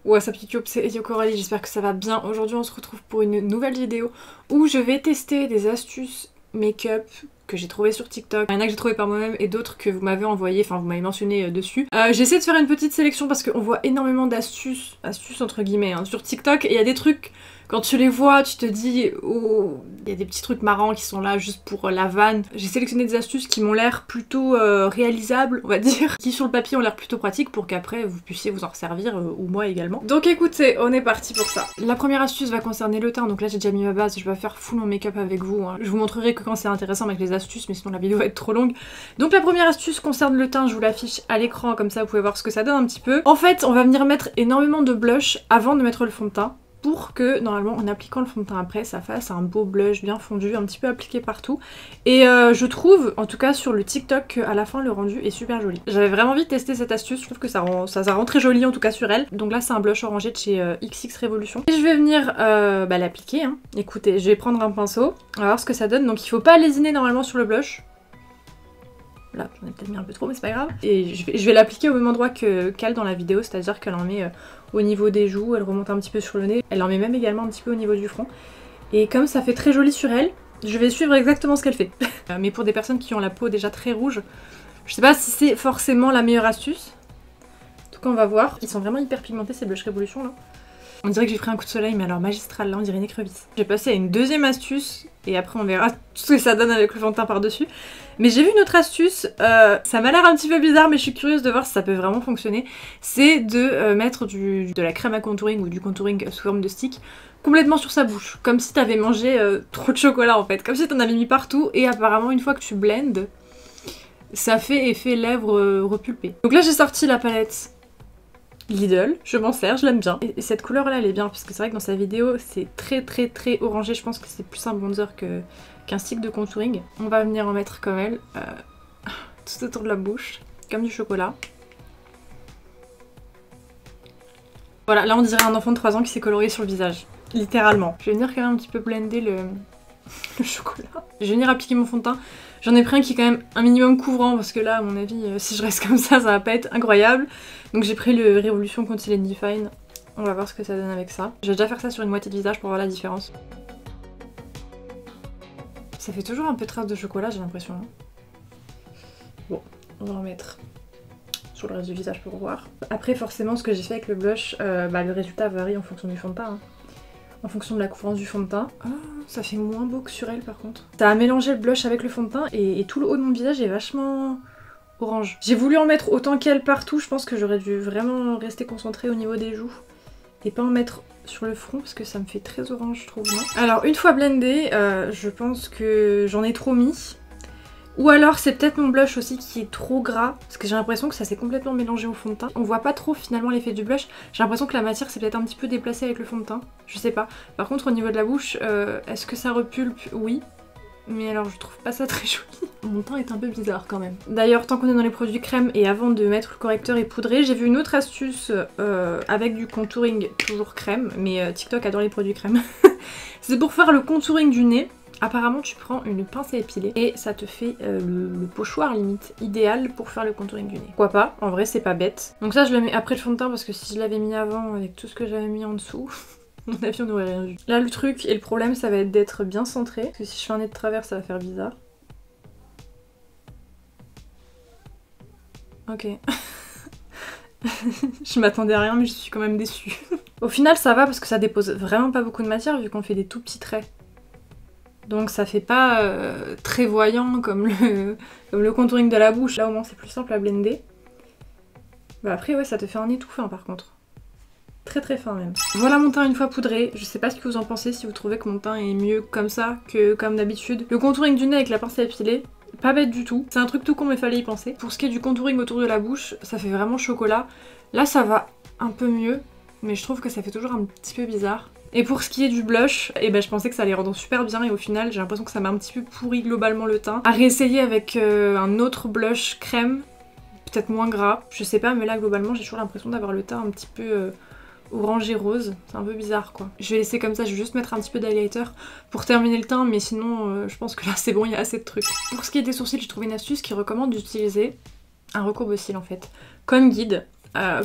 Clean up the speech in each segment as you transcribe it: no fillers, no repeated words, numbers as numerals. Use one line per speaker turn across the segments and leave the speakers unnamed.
What's up YouTube, c'est Coralie, j'espère que ça va bien. Aujourd'hui on se retrouve pour une nouvelle vidéo où je vais tester des astuces make-up que j'ai trouvé sur TikTok. Il y en a que j'ai trouvé par moi-même et d'autres que vous m'avez envoyé, enfin vous m'avez mentionné dessus. J'essaie de faire une petite sélection parce qu'on voit énormément d'astuces, entre guillemets, hein, sur TikTok, et il y a des trucs, quand tu les vois, tu te dis, oh, il y a des petits trucs marrants qui sont là juste pour la vanne. J'ai sélectionné des astuces qui m'ont l'air plutôt réalisables, on va dire, qui sur le papier ont l'air plutôt pratiques pour qu'après vous puissiez vous en resservir, ou moi également. Donc écoutez, on est parti pour ça. La première astuce va concerner le teint, donc là j'ai déjà mis ma base, je vais faire full mon make-up avec vous, hein. Je vous montrerai que quand c'est intéressant avec les astuces, mais sinon la vidéo va être trop longue. Donc la première astuce concerne le teint, je vous l'affiche à l'écran, comme ça vous pouvez voir ce que ça donne un petit peu. En fait, on va venir mettre énormément de blush avant de mettre le fond de teint, pour que, normalement, en appliquant le fond de teint après, ça fasse un beau blush bien fondu, un petit peu appliqué partout. Et je trouve, en tout cas sur le TikTok, qu'à la fin, le rendu est super joli. J'avais vraiment envie de tester cette astuce, je trouve que ça rend très joli, en tout cas sur elle. Donc là, c'est un blush orangé de chez XX Revolution. Et je vais venir l'appliquer, hein. Écoutez, je vais prendre un pinceau, on va voir ce que ça donne. Donc il faut pas lésiner normalement sur le blush. Là, j'en ai peut-être mis un peu trop, mais c'est pas grave. Et je vais l'appliquer au même endroit qu'elle dans la vidéo, c'est-à-dire qu'elle en met au niveau des joues, elle remonte un petit peu sur le nez, elle en met même également un petit peu au niveau du front. Et comme ça fait très joli sur elle, je vais suivre exactement ce qu'elle fait. Mais pour des personnes qui ont la peau déjà très rouge, je sais pas si c'est forcément la meilleure astuce. En tout cas, on va voir. Ils sont vraiment hyper pigmentés ces blush Révolution là. On dirait que j'ai pris un coup de soleil, mais alors magistral, là on dirait une écrevisse. J'ai passé à une deuxième astuce, et après on verra ce que ça donne avec le fond de teint par-dessus. Mais j'ai vu une autre astuce, ça m'a l'air un petit peu bizarre, mais je suis curieuse de voir si ça peut vraiment fonctionner. C'est de mettre de la crème à contouring ou du contouring sous forme de stick complètement sur sa bouche. Comme si t'avais mangé trop de chocolat en fait, comme si t'en avais mis partout, et apparemment une fois que tu blendes, ça fait effet lèvres repulpées. Donc là j'ai sorti la palette Lidl, je m'en sers, je l'aime bien. Et cette couleur là elle est bien parce que c'est vrai que dans sa vidéo c'est très orangé, je pense que c'est plus un bronzer qu'un stick de contouring. On va venir en mettre comme elle, tout autour de la bouche, comme du chocolat. Voilà, là on dirait un enfant de 3 ans qui s'est colorié sur le visage, littéralement. Je vais venir quand même un petit peu blender le chocolat. Je vais venir appliquer mon fond de teint. J'en ai pris un qui est quand même un minimum couvrant parce que là, à mon avis, si je reste comme ça va pas être incroyable. Donc j'ai pris le Révolution Conceal and Define. On va voir ce que ça donne avec ça. Je vais déjà faire ça sur une moitié de visage pour voir la différence. Ça fait toujours un peu trace de chocolat, j'ai l'impression. Bon, on va en mettre sur le reste du visage pour voir. Après, forcément, ce que j'ai fait avec le blush, le résultat varie en fonction du fond de teint. Hein. En fonction de la couvrance du fond de teint. Oh, ça fait moins beau que sur elle par contre. Ça a mélangé le blush avec le fond de teint et tout le haut de mon visage est vachement orange. J'ai voulu en mettre autant qu'elle partout, je pense que j'aurais dû vraiment rester concentrée au niveau des joues et pas en mettre sur le front parce que ça me fait très orange je trouve. Non alors une fois blendé, je pense que j'en ai trop mis. Ou alors c'est peut-être mon blush aussi qui est trop gras, parce que j'ai l'impression que ça s'est complètement mélangé au fond de teint. On voit pas trop finalement l'effet du blush, j'ai l'impression que la matière s'est peut-être un petit peu déplacée avec le fond de teint, je sais pas. Par contre au niveau de la bouche, est-ce que ça repulpe? Oui. Mais alors je trouve pas ça très joli. Mon teint est un peu bizarre quand même. D'ailleurs tant qu'on est dans les produits crème et avant de mettre le correcteur et poudré, j'ai vu une autre astuce avec du contouring toujours crème, mais TikTok adore les produits crème. C'est pour faire le contouring du nez. Apparemment tu prends une pince à épiler et ça te fait le pochoir limite idéal pour faire le contouring du nez. Pourquoi pas, en vrai c'est pas bête. Donc ça je le mets après le fond de teint parce que si je l'avais mis avant avec tout ce que j'avais mis en dessous, à mon avis on n'aurait rien vu. Là le truc et le problème ça va être d'être bien centré, parce que si je fais un nez de travers ça va faire bizarre. Ok. Je m'attendais à rien mais je suis quand même déçue. Au final ça va parce que ça dépose vraiment pas beaucoup de matière vu qu'on fait des tout petits traits. Donc ça fait pas très voyant comme le contouring de la bouche. Là au moins c'est plus simple à blender. Bah après ouais ça te fait un nez tout fin par contre. Très fin même. Voilà mon teint une fois poudré. Je sais pas ce que vous en pensez, si vous trouvez que mon teint est mieux comme ça que comme d'habitude. Le contouring du nez avec la pince à épiler, pas bête du tout. C'est un truc tout con mais fallait y penser. Pour ce qui est du contouring autour de la bouche, ça fait vraiment chocolat. Là ça va un peu mieux, mais je trouve que ça fait toujours un petit peu bizarre. Et pour ce qui est du blush, je pensais que ça allait rendre super bien et au final j'ai l'impression que ça m'a un petit peu pourri globalement le teint. À réessayer avec un autre blush crème, peut-être moins gras, je sais pas, mais là globalement j'ai toujours l'impression d'avoir le teint un petit peu orangé rose, c'est un peu bizarre quoi. Je vais laisser comme ça, je vais juste mettre un petit peu d'highlighter pour terminer le teint, mais sinon je pense que là c'est bon, il y a assez de trucs. Pour ce qui est des sourcils, j'ai trouvé une astuce qui recommande d'utiliser un recourbe-cils en fait, comme guide.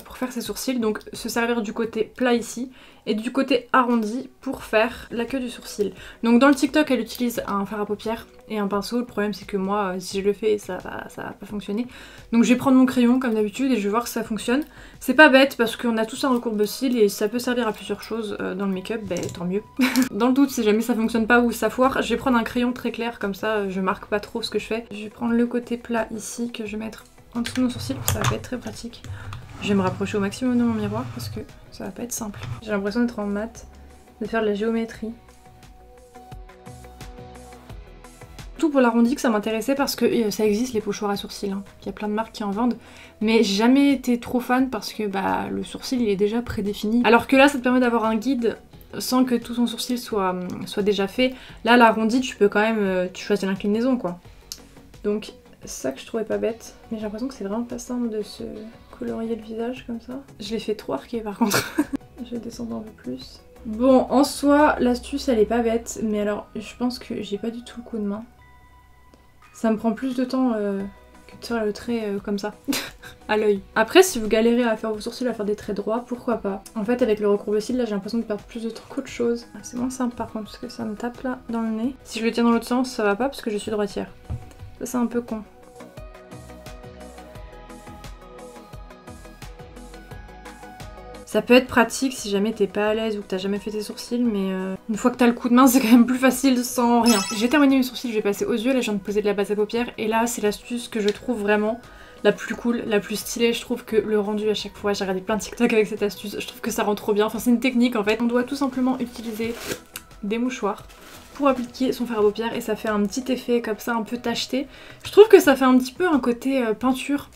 pour faire ses sourcils, donc se servir du côté plat ici et du côté arrondi pour faire la queue du sourcil. Donc dans le TikTok elle utilise un fard à paupières et un pinceau, le problème c'est que moi si je le fais ça va pas fonctionner. Donc je vais prendre mon crayon comme d'habitude et je vais voir si ça fonctionne. C'est pas bête parce qu'on a tous un recourbe-cils et ça peut servir à plusieurs choses dans le make-up, ben tant mieux. Dans le doute si jamais ça fonctionne pas ou ça foire, je vais prendre un crayon très clair comme ça je marque pas trop ce que je fais. Je vais prendre le côté plat ici que je vais mettre en dessous de mon sourcil, ça va pas être très pratique. Je vais me rapprocher au maximum de mon miroir parce que ça va pas être simple. J'ai l'impression d'être en mat, de faire de la géométrie. Tout pour l'arrondi que ça m'intéressait parce que ça existe les pochoirs à sourcils, hein. Il y a plein de marques qui en vendent, mais j'ai jamais été trop fan parce que bah le sourcil il est déjà prédéfini. Alors que là ça te permet d'avoir un guide sans que tout ton sourcil soit déjà fait. Là l'arrondi tu peux quand même, tu choisis l'inclinaison quoi. Donc c'est ça que je trouvais pas bête, mais j'ai l'impression que c'est vraiment pas simple de se colorier le visage comme ça. Je l'ai fait trop arqué par contre. Je vais descendre un peu plus. Bon, en soi, l'astuce elle est pas bête, mais alors je pense que j'ai pas du tout le coup de main. Ça me prend plus de temps que de faire le trait comme ça, à l'œil. Après, si vous galérez à faire vos sourcils, à faire des traits droits, pourquoi pas. En fait, avec le recourbe-cils, là j'ai l'impression de perdre plus de temps qu'autre chose. Ah, c'est moins simple par contre, parce que ça me tape là dans le nez. Si je le tiens dans l'autre sens, ça va pas parce que je suis droitière. Ça c'est un peu con. Ça peut être pratique si jamais t'es pas à l'aise ou que t'as jamais fait tes sourcils, mais une fois que t'as le coup de main, c'est quand même plus facile sans rien. J'ai terminé mes sourcils, je vais passer aux yeux, là je viens de poser de la base à paupières, et là c'est l'astuce que je trouve vraiment la plus cool, la plus stylée. Je trouve que le rendu à chaque fois, j'ai regardé plein de TikTok avec cette astuce, je trouve que ça rend trop bien, enfin c'est une technique en fait. On doit tout simplement utiliser des mouchoirs pour appliquer son fard à paupières et ça fait un petit effet comme ça un peu tacheté. Je trouve que ça fait un petit peu un côté peinture.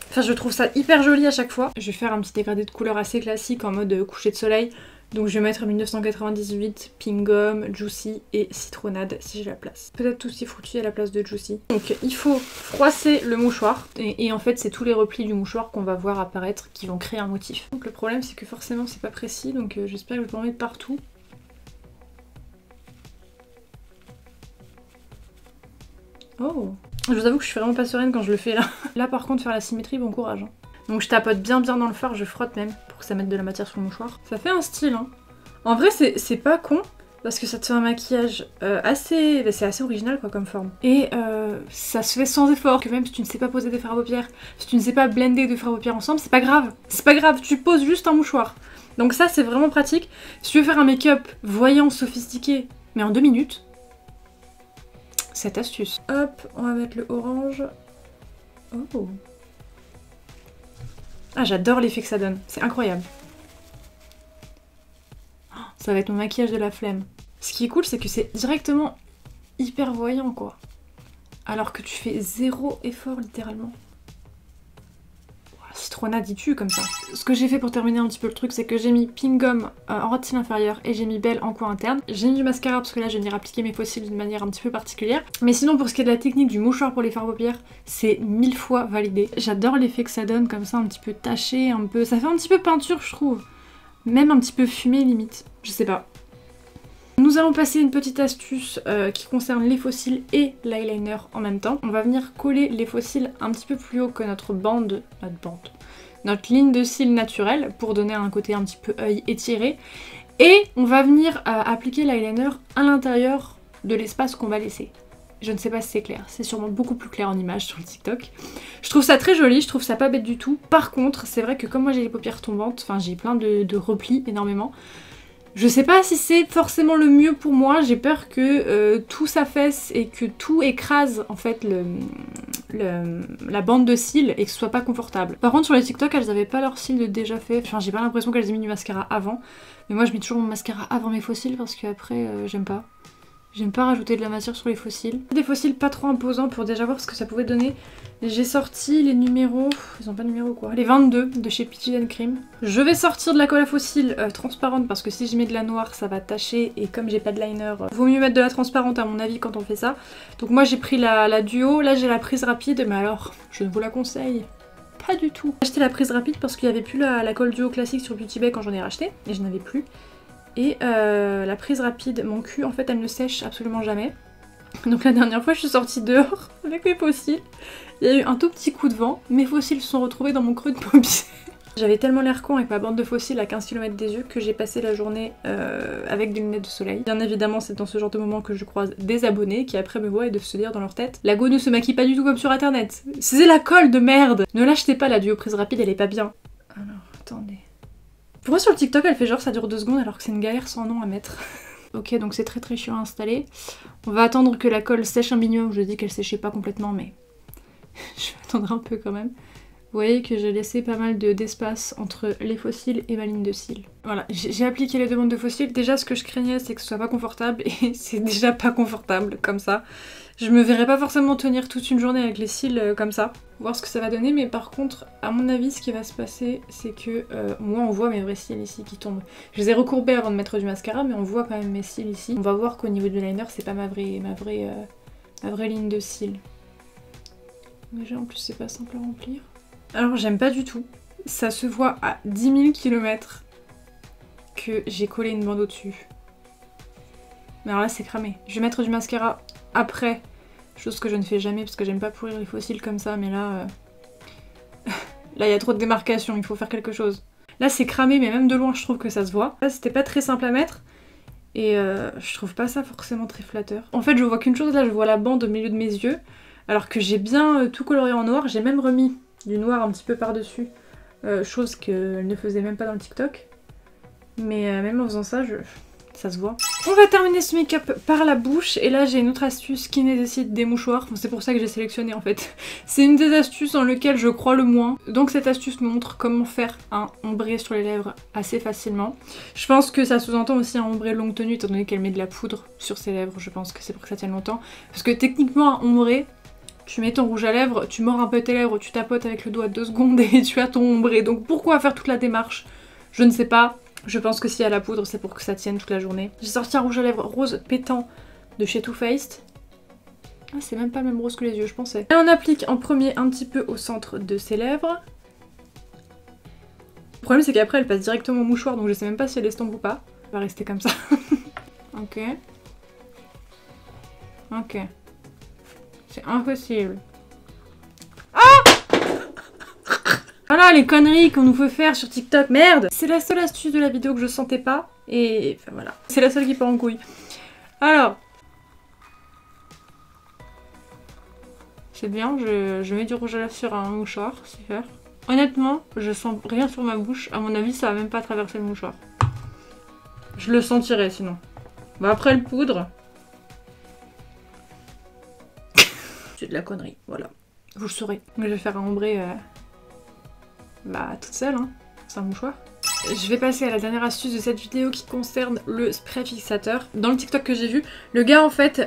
Enfin je trouve ça hyper joli à chaque fois. Je vais faire un petit dégradé de couleur assez classique en mode coucher de soleil. Donc je vais mettre 1998, Pink Gum, Juicy et Citronnade si j'ai la place. Peut-être Tutti Frutti à la place de Juicy. Donc il faut froisser le mouchoir et en fait c'est tous les replis du mouchoir qu'on va voir apparaître qui vont créer un motif. Donc le problème c'est que forcément c'est pas précis donc j'espère que je peux en mettre partout. Oh! Je vous avoue que je suis vraiment pas sereine quand je le fais là. Là par contre faire la symétrie, bon courage. Hein. Donc je tapote bien dans le fard, je frotte même pour que ça mette de la matière sur le mouchoir. Ça fait un style hein. En vrai c'est pas con parce que ça te fait un maquillage assez... Bah, c'est assez original quoi comme forme. Et ça se fait sans effort. Que même si tu ne sais pas poser des fards à paupières, si tu ne sais pas blender deux fards à paupières ensemble, c'est pas grave. C'est pas grave, tu poses juste un mouchoir. Donc ça c'est vraiment pratique. Si tu veux faire un make-up voyant, sophistiqué, mais en 2 minutes, cette astuce. Hop, on va mettre le orange. Oh. Ah, j'adore l'effet que ça donne. C'est incroyable. Oh, ça va être mon maquillage de la flemme. Ce qui est cool, c'est que c'est directement hyper voyant, quoi. Alors que tu fais zéro effort, littéralement. Citronnade, il tue comme ça. Ce que j'ai fait pour terminer un petit peu le truc, c'est que j'ai mis Pink Gum en ras de cils inférieur et j'ai mis Belle en coin interne. J'ai mis du mascara parce que là je vais venir appliquer mes faux cils d'une manière un petit peu particulière. Mais sinon pour ce qui est de la technique du mouchoir pour les fards à paupières, c'est 1000 fois validé. J'adore l'effet que ça donne comme ça, un petit peu taché, un peu... Ça fait un petit peu peinture je trouve. Même un petit peu fumé limite. Je sais pas. Nous allons passer une petite astuce qui concerne les faux cils et l'eyeliner en même temps. On va venir coller les faux cils un petit peu plus haut que notre ligne de cils naturelle pour donner un côté un petit peu œil étiré. Et on va venir appliquer l'eyeliner à l'intérieur de l'espace qu'on va laisser. Je ne sais pas si c'est clair, c'est sûrement beaucoup plus clair en image sur le TikTok. Je trouve ça très joli, je trouve ça pas bête du tout. Par contre, c'est vrai que comme moi j'ai les paupières tombantes, enfin j'ai plein de replis énormément, je sais pas si c'est forcément le mieux pour moi, j'ai peur que tout s'affaisse et que tout écrase en fait la bande de cils et que ce soit pas confortable. Par contre sur les TikTok elles avaient pas leurs cils de déjà fait, enfin j'ai pas l'impression qu'elles aient mis du mascara avant, mais moi je mets toujours mon mascara avant mes faux cils parce qu'après j'aime pas. J'aime pas rajouter de la matière sur les faux cils. Des faux cils pas trop imposants pour déjà voir ce que ça pouvait donner. J'ai sorti les numéros... Ils ont pas de numéro quoi. Les 22 de chez Peaches and Cream. Je vais sortir de la colle à faux cils transparente parce que si je mets de la noire ça va tacher et comme j'ai pas de liner, vaut mieux mettre de la transparente à mon avis quand on fait ça. Donc moi j'ai pris la duo, là j'ai la prise rapide mais alors je ne vous la conseille pas du tout. J'ai acheté la prise rapide parce qu'il n'y avait plus la colle duo classique sur Beauty Bay quand j'en ai racheté et je n'avais plus. Et la prise rapide, mon cul en fait elle ne sèche absolument jamais. Donc la dernière fois je suis sortie dehors avec mes faux cils. Il y a eu un tout petit coup de vent, mes faux cils se sont retrouvés dans mon creux de paupière. J'avais tellement l'air con avec ma bande de fossiles à 15 km des yeux que j'ai passé la journée avec des lunettes de soleil. Bien évidemment, c'est dans ce genre de moment que je croise des abonnés qui après me voient et doivent se dire dans leur tête: la go ne se maquille pas du tout comme sur internet. C'est la colle de merde. Ne l'achetez pas, la duo prise rapide, elle est pas bien. Alors, attendez. Pourquoi sur le TikTok elle fait genre ça dure 2 secondes alors que c'est une galère sans nom à mettre? Ok, donc c'est très chiant à installer. On va attendre que la colle sèche un minimum. Je dis qu'elle séchait pas complètement, mais je vais attendre un peu quand même. Vous voyez que j'ai laissé pas mal d'espace entre les fossiles et ma ligne de cils. Voilà, j'ai appliqué les demandes de fossiles. Déjà, ce que je craignais, c'est que ce soit pas confortable, et c'est déjà pas confortable comme ça. Je me verrais pas forcément tenir toute une journée avec les cils comme ça. Voir ce que ça va donner, mais par contre, à mon avis, ce qui va se passer, c'est que moi, on voit mes vrais cils ici qui tombent. Je les ai recourbés avant de mettre du mascara, mais on voit quand même mes cils ici. On va voir qu'au niveau du liner, c'est pas ma vraie ligne de cils. Déjà, en plus, c'est pas simple à remplir. Alors j'aime pas du tout, ça se voit à 10 000 km que j'ai collé une bande au-dessus. Mais alors là c'est cramé. Je vais mettre du mascara après, chose que je ne fais jamais parce que j'aime pas pourrir les fossiles comme ça, mais là... là il y a trop de démarcation, il faut faire quelque chose. Là c'est cramé, mais même de loin je trouve que ça se voit. Là c'était pas très simple à mettre, et je trouve pas ça forcément très flatteur. En fait je vois qu'une chose, là je vois la bande au milieu de mes yeux, alors que j'ai bien tout coloré en noir, j'ai même remis du noir un petit peu par-dessus, chose qu'elle ne faisait même pas dans le TikTok. Mais même en faisant ça, ça se voit. On va terminer ce make-up par la bouche, et là j'ai une autre astuce qui nécessite des mouchoirs. C'est pour ça que j'ai sélectionné en fait. C'est une des astuces dans lesquelles je crois le moins. Donc cette astuce montre comment faire un ombré sur les lèvres assez facilement. Je pense que ça sous-entend aussi un ombré longue tenue, étant donné qu'elle met de la poudre sur ses lèvres. Je pense que c'est pour que ça tienne longtemps. Parce que techniquement un ombré, tu mets ton rouge à lèvres, tu mords un peu tes lèvres, tu tapotes avec le doigt 2 secondes et tu as ton ombré. Donc pourquoi faire toute la démarche? Je ne sais pas. Je pense que s'il y a la poudre, c'est pour que ça tienne toute la journée. J'ai sorti un rouge à lèvres rose pétant de chez Too Faced. Ah, c'est même pas le même rose que les yeux, je pensais. Et on applique en premier un petit peu au centre de ses lèvres. Le problème, c'est qu'après, elle passe directement au mouchoir, donc je sais même pas si elle estompe ou pas. Elle va rester comme ça. Ok. Ok. C'est impossible. Ah! Voilà les conneries qu'on nous fait faire sur TikTok, merde! C'est la seule astuce de la vidéo que je sentais pas, et enfin voilà. C'est la seule qui part en couille. Alors. C'est bien, je mets du rouge à lèvres sur un mouchoir, super. Honnêtement, je sens rien sur ma bouche, à mon avis ça va même pas traverser le mouchoir. Je le sentirais sinon. Bah après le poudre... c'est de la connerie, voilà. Vous le saurez. Je vais faire un ombré toute seule, hein. C'est un mouchoir. Je vais passer à la dernière astuce de cette vidéo qui concerne le spray fixateur. Dans le TikTok que j'ai vu, le gars en fait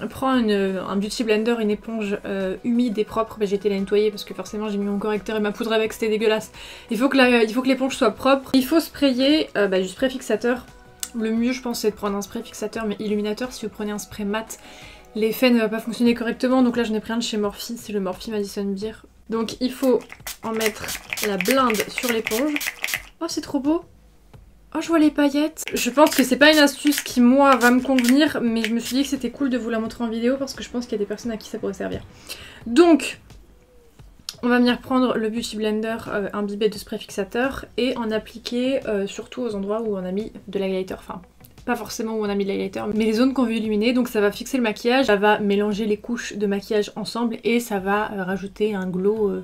prend un beauty blender, une éponge humide et propre. J'ai été la nettoyer parce que forcément j'ai mis mon correcteur et ma poudre avec, c'était dégueulasse. Il faut que l'éponge soit propre. Il faut sprayer du spray fixateur. Le mieux je pense c'est de prendre un spray fixateur mais illuminateur. Si vous prenez un spray mat, l'effet ne va pas fonctionner correctement, donc là je n'ai pris un de chez Morphe, c'est le Morphe Madison Beer. Donc il faut en mettre la blinde sur l'éponge. Oh c'est trop beau! Oh je vois les paillettes! Je pense que c'est pas une astuce qui moi va me convenir, mais je me suis dit que c'était cool de vous la montrer en vidéo parce que je pense qu'il y a des personnes à qui ça pourrait servir. Donc on va venir prendre le Beauty Blender imbibé de spray fixateur et en appliquer surtout aux endroits où on a mis de l'highlighter, enfin pas forcément où on a mis de l'highlighter, mais les zones qu'on veut illuminer, donc ça va fixer le maquillage, ça va mélanger les couches de maquillage ensemble et ça va rajouter un glow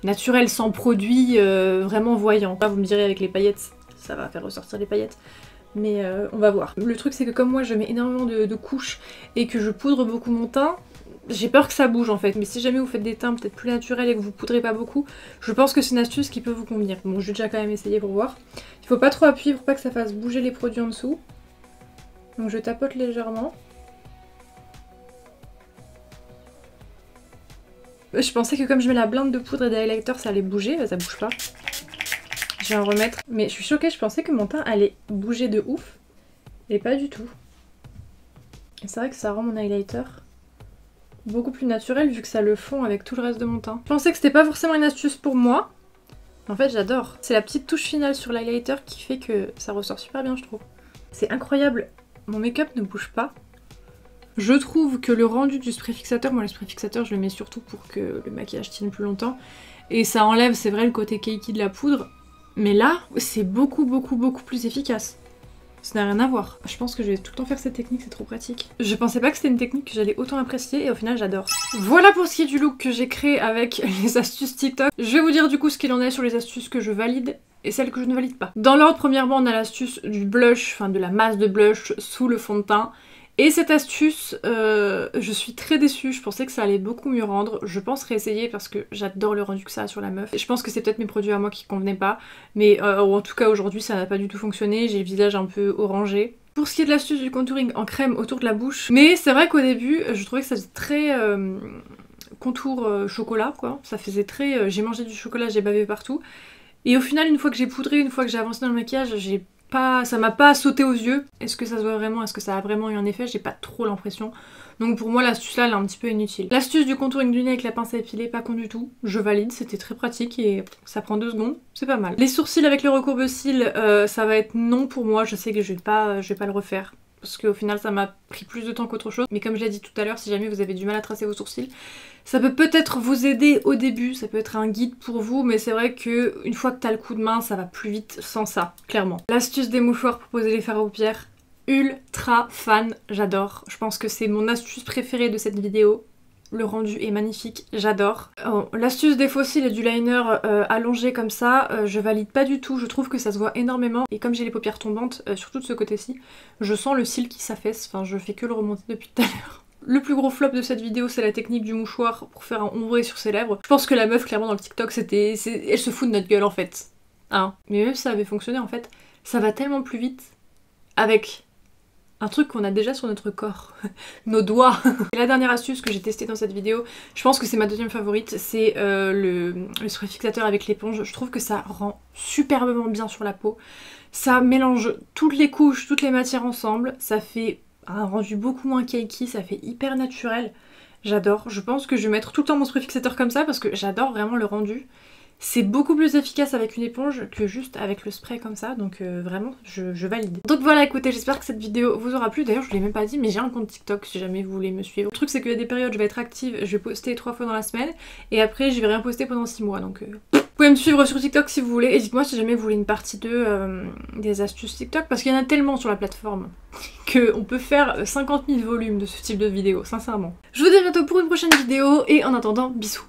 naturel sans produit vraiment voyant. Là vous me direz avec les paillettes, ça va faire ressortir les paillettes, mais on va voir. Le truc c'est que comme moi je mets énormément de couches et que je poudre beaucoup mon teint, j'ai peur que ça bouge en fait, mais si jamais vous faites des teints peut-être plus naturels et que vous poudrez pas beaucoup, je pense que c'est une astuce qui peut vous convenir. Bon je vais déjà quand même essayer pour voir. Il faut pas trop appuyer pour pas que ça fasse bouger les produits en dessous. Donc je tapote légèrement. Je pensais que comme je mets la blinde de poudre et des highlighters ça allait bouger, mais ça bouge pas. Je vais en remettre. Mais je suis choquée, je pensais que mon teint allait bouger de ouf. Et pas du tout. Et c'est vrai que ça rend mon highlighter beaucoup plus naturel vu que ça le fond avec tout le reste de mon teint. Je pensais que c'était pas forcément une astuce pour moi. En fait j'adore. C'est la petite touche finale sur l'highlighter qui fait que ça ressort super bien je trouve. C'est incroyable. Mon make-up ne bouge pas. Je trouve que le rendu du spray fixateur, moi le spray fixateur je le mets surtout pour que le maquillage tienne plus longtemps, et ça enlève, c'est vrai, le côté cakey de la poudre. Mais là, c'est beaucoup plus efficace. Ça n'a rien à voir. Je pense que je vais tout le temps faire cette technique, c'est trop pratique. Je pensais pas que c'était une technique que j'allais autant apprécier et au final j'adore. Voilà pour ce qui est du look que j'ai créé avec les astuces TikTok. Je vais vous dire du coup ce qu'il en est sur les astuces que je valide et celles que je ne valide pas. Dans l'ordre, premièrement, on a l'astuce du blush, enfin de la masse de blush sous le fond de teint. Et cette astuce, je suis très déçue, je pensais que ça allait beaucoup mieux rendre. Je pense réessayer parce que j'adore le rendu que ça a sur la meuf. Je pense que c'est peut-être mes produits à moi qui convenaient pas, mais en tout cas aujourd'hui ça n'a pas du tout fonctionné, j'ai le visage un peu orangé. Pour ce qui est de l'astuce du contouring en crème autour de la bouche, mais c'est vrai qu'au début je trouvais que ça faisait très contour chocolat quoi, ça faisait très j'ai mangé du chocolat, j'ai bavé partout. Et au final une fois que j'ai poudré, une fois que j'ai avancé dans le maquillage, ça m'a pas sauté aux yeux. Est-ce que ça se voit vraiment? Est-ce que ça a vraiment eu un effet? J'ai pas trop l'impression. Donc pour moi l'astuce là elle est un petit peu inutile. L'astuce du contouring du nez avec la pince à épiler, pas con du tout. Je valide, c'était très pratique et ça prend 2 secondes, c'est pas mal. Les sourcils avec le recourbe-cils, ça va être non pour moi. Je sais que je vais pas le refaire. Parce qu'au final ça m'a pris plus de temps qu'autre chose. Mais comme je l'ai dit tout à l'heure, si jamais vous avez du mal à tracer vos sourcils, ça peut peut-être vous aider au début, ça peut être un guide pour vous, mais c'est vrai que une fois que t'as le coup de main, ça va plus vite sans ça, clairement. L'astuce des mouchoirs pour poser les fards à paupières, ultra fan, j'adore. Je pense que c'est mon astuce préférée de cette vidéo. Le rendu est magnifique, j'adore. Oh, l'astuce des faux cils et du liner allongé comme ça, je valide pas du tout, je trouve que ça se voit énormément. Et comme j'ai les paupières tombantes, surtout de ce côté-ci, je sens le cil qui s'affaisse, enfin je fais que le remonter depuis tout à l'heure. Le plus gros flop de cette vidéo, c'est la technique du mouchoir pour faire un ombré sur ses lèvres. Je pense que la meuf, clairement, dans le TikTok, elle se fout de notre gueule, en fait. Hein. Mais même si ça avait fonctionné, en fait, ça va tellement plus vite avec un truc qu'on a déjà sur notre corps. Nos doigts. Et la dernière astuce que j'ai testée dans cette vidéo, je pense que c'est ma deuxième favorite, c'est le spray fixateur avec l'éponge. Je trouve que ça rend superbement bien sur la peau. Ça mélange toutes les couches, toutes les matières ensemble. Ça fait un rendu beaucoup moins cakey, ça fait hyper naturel. J'adore. Je pense que je vais mettre tout le temps mon spray fixateur comme ça parce que j'adore vraiment le rendu. C'est beaucoup plus efficace avec une éponge que juste avec le spray comme ça, donc vraiment je valide. Donc voilà, écoutez, j'espère que cette vidéo vous aura plu. D'ailleurs je vous l'ai même pas dit, mais j'ai un compte TikTok si jamais vous voulez me suivre. Le truc c'est qu'il y a des périodes je vais être active, je vais poster 3 fois dans la semaine et après je vais rien poster pendant 6 mois, donc vous pouvez me suivre sur TikTok si vous voulez, et dites-moi si jamais vous voulez une partie 2 des astuces TikTok, parce qu'il y en a tellement sur la plateforme qu'on peut faire 50 000 volumes de ce type de vidéo, sincèrement. Je vous dis à bientôt pour une prochaine vidéo, et en attendant, bisous.